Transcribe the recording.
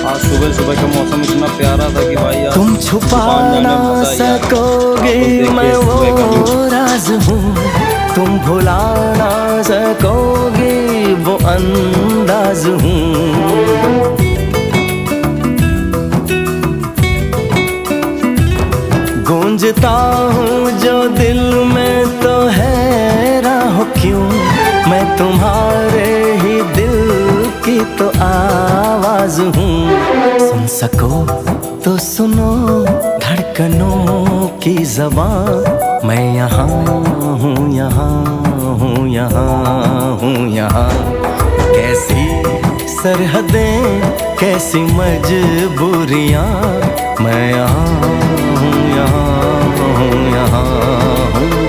आज सुबह सुबह का मौसम इतना प्यारा था कि भाई यार तुम छुपा ना सकोगे मैं वो राज हूँ, तुम भुला ना सकोगे वो अंदाज हूँ। गूंजता हूँ जो दिल में तो हैरान हो क्यों, मैं तुम्हारे ही दिल की तो आवाज हूँ। सुन सको तो सुनो धड़कनों की ज़बान, मैं यहाँ हूँ, यहाँ हूँ, यहाँ हूँ, यहाँ। कैसी सरहदें कैसी मजबूरियाँ, मैं यहाँ हूँ, यहाँ हूँ, यहाँ हूँ।